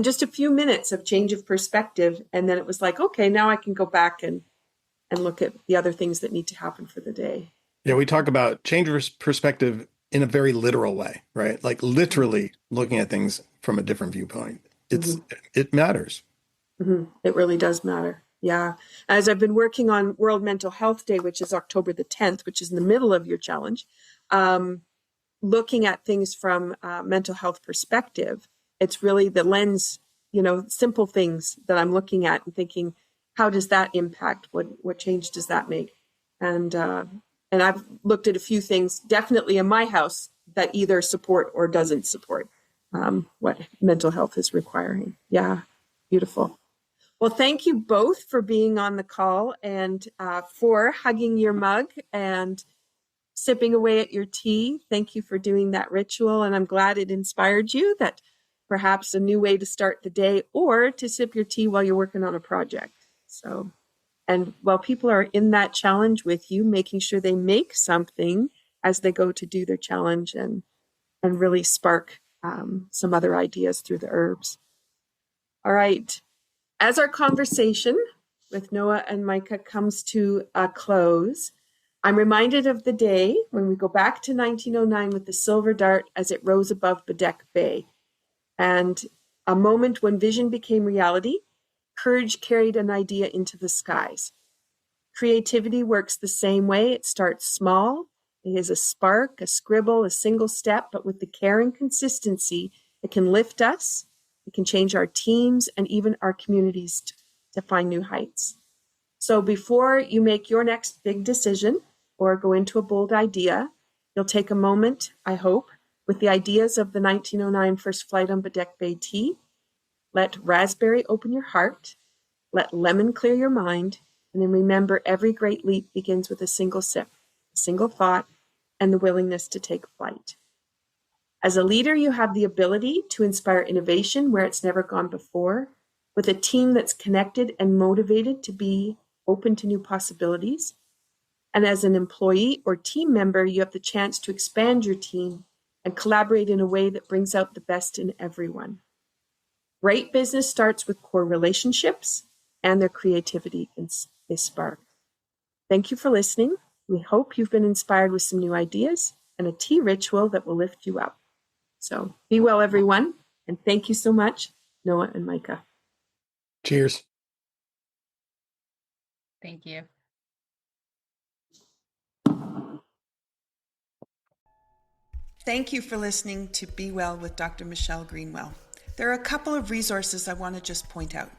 [SPEAKER 1] just a few minutes of change of perspective. And then it was like, okay, now I can go back and look at the other things that need to happen for the day.
[SPEAKER 2] Yeah. We talk about change of perspective in a very literal way, right? Like literally looking at things from a different viewpoint. It matters.
[SPEAKER 1] Mm-hmm. It really does matter. Yeah. As I've been working on World Mental Health Day, which is October the 10th, which is in the middle of your challenge, looking at things from a mental health perspective, it's really the lens, simple things that I'm looking at and thinking, how does that impact? What change does that make? And I've looked at a few things definitely in my house that either support or doesn't support what mental health is requiring. Yeah. Beautiful. Well, thank you both for being on the call and for hugging your mug and sipping away at your tea. Thank you for doing that ritual. And I'm glad it inspired you that perhaps a new way to start the day or to sip your tea while you're working on a project. So, and while people are in that challenge with you, making sure they make something as they go to do their challenge and really spark some other ideas through the herbs. All right. As our conversation with Noah and Mica comes to a close, I'm reminded of the day when we go back to 1909 with the silver dart as it rose above Baddeck Bay, and a moment when vision became reality, courage carried an idea into the skies. Creativity works the same way. It starts small, It is a spark, a scribble, a single step, but with the care and consistency, it can lift us, it can change our teams and even our communities to find new heights. So before you make your next big decision or go into a bold idea, you'll take a moment, I hope, with the ideas of the 1909 first flight on Baddeck Bay tea. Let raspberry open your heart, let lemon clear your mind, and then remember every great leap begins with a single sip, a single thought, and the willingness to take flight. As a leader, you have the ability to inspire innovation where it's never gone before, with a team that's connected and motivated to be open to new possibilities. And as an employee or team member, you have the chance to expand your team and collaborate in a way that brings out the best in everyone. Great business starts with core relationships and their creativity is sparked. Thank you for listening. We hope you've been inspired with some new ideas and a tea ritual that will lift you up. So be well, everyone. And thank you so much, Noah and Mica.
[SPEAKER 2] Cheers.
[SPEAKER 3] Thank you.
[SPEAKER 4] Thank you for listening to Be Well with Dr. Michelle Greenwell. There are a couple of resources I want to just point out.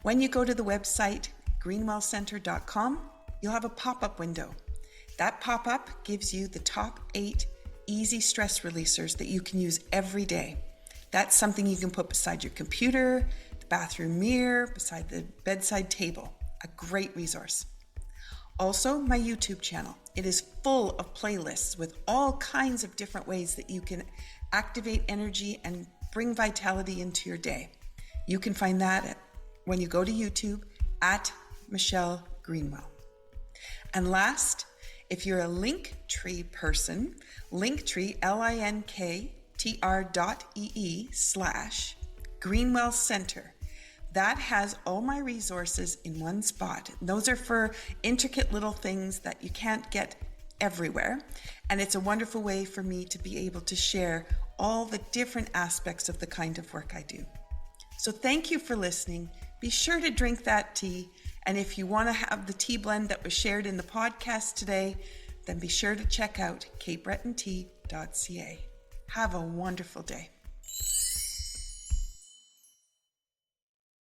[SPEAKER 4] When you go to the website greenwellcenter.com, you'll have a pop-up window. That pop-up gives you the top 8 easy stress releasers that you can use every day. That's something you can put beside your computer, the bathroom mirror, beside the bedside table. A great resource. Also, my YouTube channel. It is full of playlists with all kinds of different ways that you can activate energy and bring vitality into your day. You can find that when you go to YouTube at Michelle Greenwell. And last, if you're a Linktree person, Linktree, linktr.ee/Greenwell Center. That has all my resources in one spot. Those are for intricate little things that you can't get everywhere. And it's a wonderful way for me to be able to share all the different aspects of the kind of work I do. So thank you for listening. Be sure to drink that tea. And if you want to have the tea blend that was shared in the podcast today, then be sure to check out capebretontea.ca. Have a wonderful day.